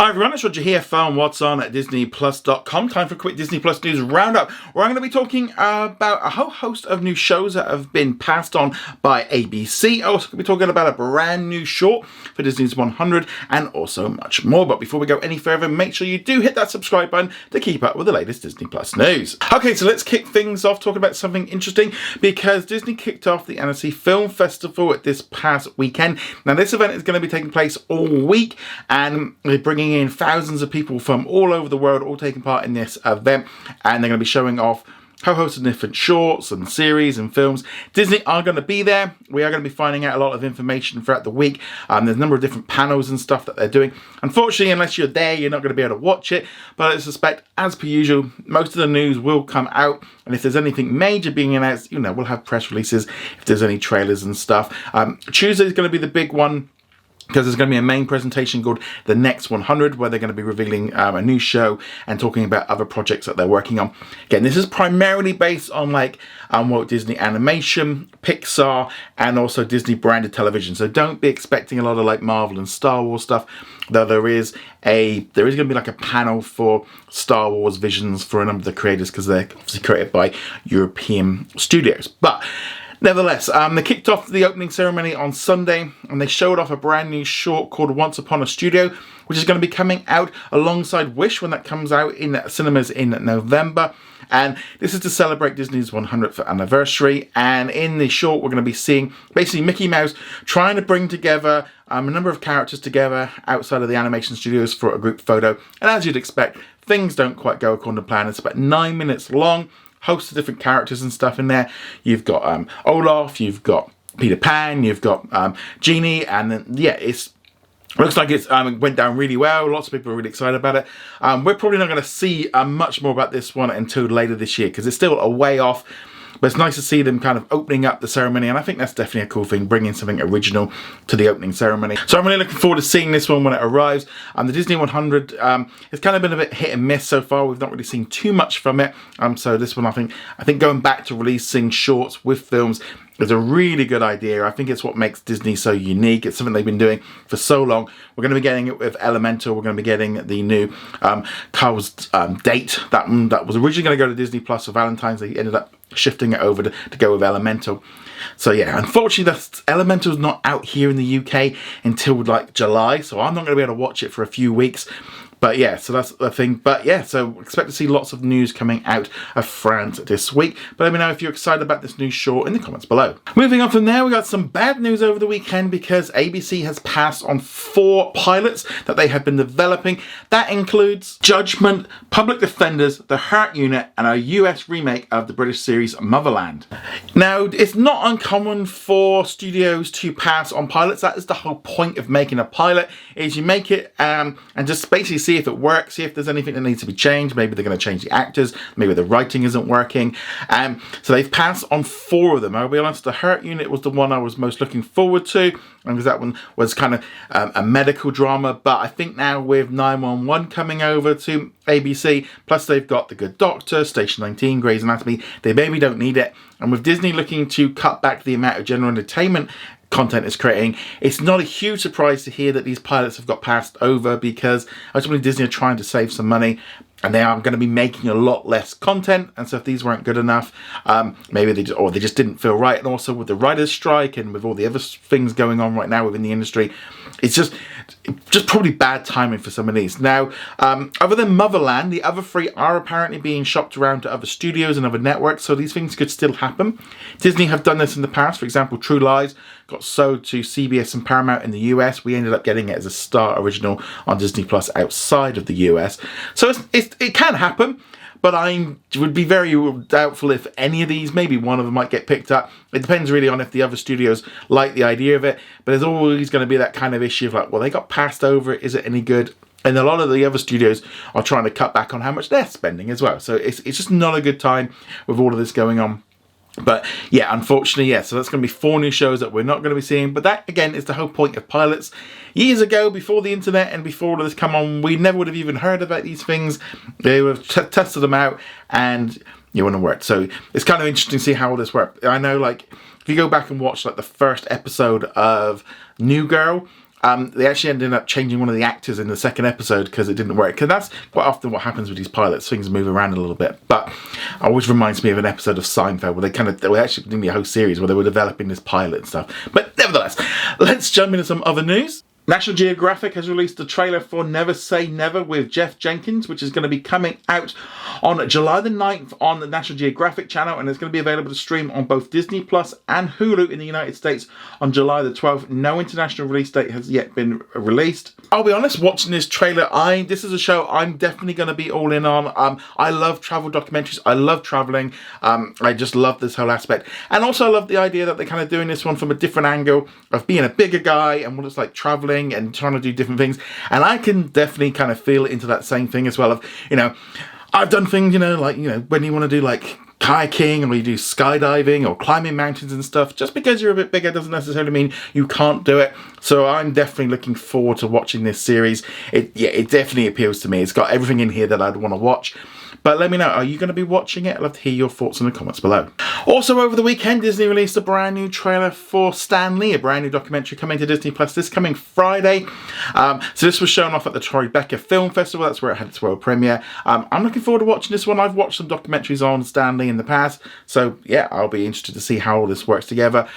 Hi everyone, it's Roger here from What's On at DisneyPlus.com. Time for a quick Disney Plus news roundup, where I'm going to be talking about a whole host of new shows that have been passed on by ABC. Also going to be talking about a brand new short for Disney's 100 and also much more. But before we go any further, make sure you do hit that subscribe button to keep up with the latest Disney Plus news. Okay, so let's kick things off talking about something interesting, because Disney kicked off the Annecy Film Festival at this past weekend. Now this event is going to be taking place all week, and they're bringing in thousands of people from all over the world, all taking part in this event, and they're going to be showing off a host of different shorts and series and films. Disney are going to be there. We are going to be finding out a lot of information throughout the week. There's a number of different panels and stuff that they're doing. Unfortunately, unless you're there, you're not going to be able to watch it, but I suspect, as per usual, most of the news will come out, and if there's anything major being announced, we'll have press releases if there's any trailers and stuff. Tuesday is going to be the big one, because there's going to be a main presentation called The Next 100, where they're going to be revealing a new show and talking about other projects that they're working on. Again, this is primarily based on Walt Disney Animation, Pixar, and also Disney branded television. So don't be expecting a lot of Marvel and Star Wars stuff, though there is going to be a panel for Star Wars visions for a number of the creators, because they're obviously created by European studios. But nevertheless, they kicked off the opening ceremony on Sunday, and they showed off a brand new short called Once Upon a Studio, which is going to be coming out alongside Wish when that comes out in cinemas in November. And this is to celebrate Disney's 100th anniversary. And in the short, we're going to be seeing basically Mickey Mouse trying to bring together a number of characters together outside of the animation studios for a group photo. And as you'd expect, things don't quite go according to plan. It's about 9 minutes long. Host of different characters and stuff in there. You've got Olaf, you've got Peter Pan, you've got Genie, and then it looks like it's went down really well. Lots of people are really excited about it. We're probably not going to see much more about this one until later this year, because it's still a way off. But it's nice to see them kind of opening up the ceremony, and I think that's definitely a cool thing, bringing something original to the opening ceremony. So I'm really looking forward to seeing this one when it arrives. The Disney 100, it's kind of been a bit hit and miss so far. We've not really seen too much from it. So this one, I think going back to releasing shorts with films is a really good idea. I think it's what makes Disney so unique. It's something they've been doing for so long. We're going to be getting it with Elemental. We're going to be getting the new Carl's Date. That was originally going to go to Disney Plus for Valentine's. They ended up shifting it over to go with Elemental. So yeah, unfortunately, Elemental's not out here in the UK until July. So I'm not going to be able to watch it for a few weeks. But yeah, so that's the thing. But yeah, so expect to see lots of news coming out of France this week. But let me know if you're excited about this new short in the comments below. Moving on from there, we got some bad news over the weekend, because ABC has passed on 4 pilots that they have been developing. That includes Judgment, Public Defenders, The Hurt Unit, and a US remake of the British series Motherland. Now, it's not uncommon for studios to pass on pilots. That is the whole point of making a pilot, is you make it and just basically see if it works, see if there's anything that needs to be changed. Maybe they're going to change the actors, maybe the writing isn't working. So they've passed on 4 of them. I'll be honest, The Hurt Unit was the one I was most looking forward to, because that one was kind of a medical drama. But I think now with 911 coming over to ABC, plus they've got The Good Doctor, Station 19, Grey's Anatomy, they maybe don't need it. And with Disney looking to cut back the amount of general entertainment content is creating, it's not a huge surprise to hear that these pilots have got passed over, because ultimately Disney are trying to save some money, and they are going to be making a lot less content. And so if these weren't good enough, maybe they just didn't feel right. And also with the writers' strike and with all the other things going on right now within the industry, it's just probably bad timing for some of these. Now, other than Motherland, the other 3 are apparently being shopped around to other studios and other networks, so these things could still happen. Disney have done this in the past. For example, True Lies got sold to CBS and Paramount in the US. We ended up getting it as a Star original on Disney Plus outside of the US. So it can happen, but I would be very doubtful if any of these, maybe one of them might get picked up. It depends really on if the other studios like the idea of it. But there's always going to be that kind of issue of well, they got passed over. Is it any good? And a lot of the other studios are trying to cut back on how much they're spending as well. So it's just not a good time with all of this going on. But yeah, unfortunately, yeah, so that's going to be 4 new shows that we're not going to be seeing. But that, again, is the whole point of pilots. Years ago, before the internet and before all of this come on, we never would have even heard about these things. They would have tested them out, and it wouldn't work. So it's kind of interesting to see how all this works. I know, if you go back and watch the first episode of New Girl, they actually ended up changing one of the actors in the second episode because it didn't work. Because that's quite often what happens with these pilots. Things move around a little bit. But it always reminds me of an episode of Seinfeld where they were actually doing the whole series where they were developing this pilot and stuff. But nevertheless, let's jump into some other news. National Geographic has released a trailer for Never Say Never with Jenkins, which is going to be coming out on July the 9th on the National Geographic channel, and it's going to be available to stream on both Disney Plus and Hulu in the United States on July the 12th. No international release date has yet been released. I'll be honest, watching this trailer, this is a show I'm definitely going to be all in on. I love travel documentaries. I love traveling. I just love this whole aspect. And also I love the idea that they're kind of doing this one from a different angle of being a bigger guy and what it's like traveling and trying to do different things, and I can definitely kind of feel into that same thing as well of, I've done things, like, when you want to do like kayaking or you do skydiving or climbing mountains and stuff, just because you're a bit bigger doesn't necessarily mean you can't do it. So I'm definitely looking forward to watching this series. It definitely appeals to me. It's got everything in here that I'd want to watch. But let me know, are you going to be watching it? I'd love to hear your thoughts in the comments below. Also over the weekend, Disney released a brand new trailer for Stan Lee, a brand new documentary coming to Disney Plus this coming Friday. So this was shown off at the Tribeca Film Festival. That's where it had its world premiere. I'm looking forward to watching this one. I've watched some documentaries on Stan Lee in the past. So yeah, I'll be interested to see how all this works together.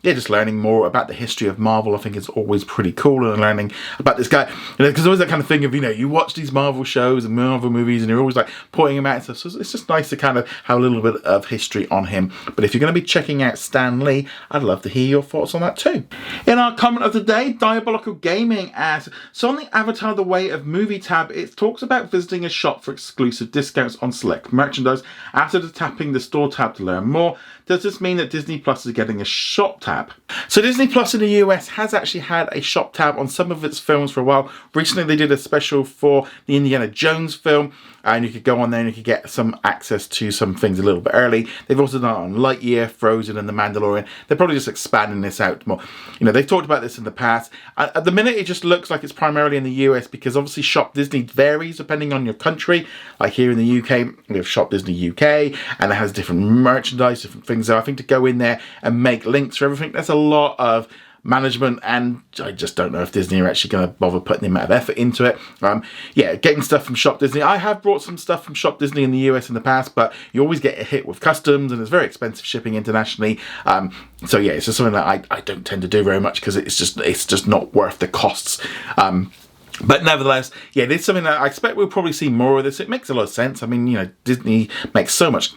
Just learning more about the history of Marvel, I think is always pretty cool, and learning about this guy. Because always that kind of thing of, you watch these Marvel shows and Marvel movies and you're always like pointing him out and stuff. So it's just nice to kind of have a little bit of history on him. But if you're going to be checking out Stan Lee, I'd love to hear your thoughts on that too. In our comment of the day, Diabolical Gaming asks, so on the Avatar The Way of Movie tab, it talks about visiting a shop for exclusive discounts on select merchandise after tapping the store tab to learn more. Does this mean that Disney Plus is getting a shop tab? So Disney Plus in the US has actually had a shop tab on some of its films for a while. Recently they did a special for the Indiana Jones film, and you could go on there and you could get some access to some things a little bit early. They've also done it on Lightyear, Frozen and The Mandalorian. They're probably just expanding this out more. They've talked about this in the past. At the minute it just looks like it's primarily in the US because obviously Shop Disney varies depending on your country. Like here in the UK, we have Shop Disney UK, and it has different merchandise, different things. So I think to go in there and make links for everything, that's a lot of management, and I just don't know if Disney are actually going to bother putting the amount of effort into it. Getting stuff from Shop Disney. I have brought some stuff from Shop Disney in the US in the past, but you always get a hit with customs and it's very expensive shipping internationally. It's just something that I don't tend to do very much because it's just not worth the costs. But nevertheless, this is something that I expect we'll probably see more of this. It makes a lot of sense. I mean, Disney makes so much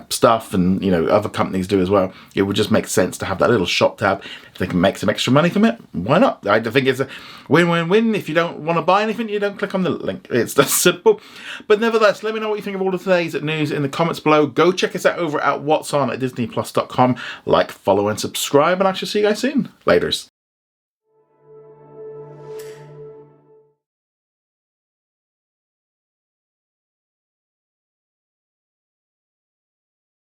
stuff, and other companies do as well. It would just make sense to have that little shop tab. If they can make some extra money from it, why not? I think it's a win-win-win. If you don't want to buy anything, you don't click on the link. It's that simple. But nevertheless, let me know what you think of all of today's news in the comments below. Go check us out over at what's on at disneyplus.com. Like, follow, and subscribe, and I shall see you guys soon. Laters.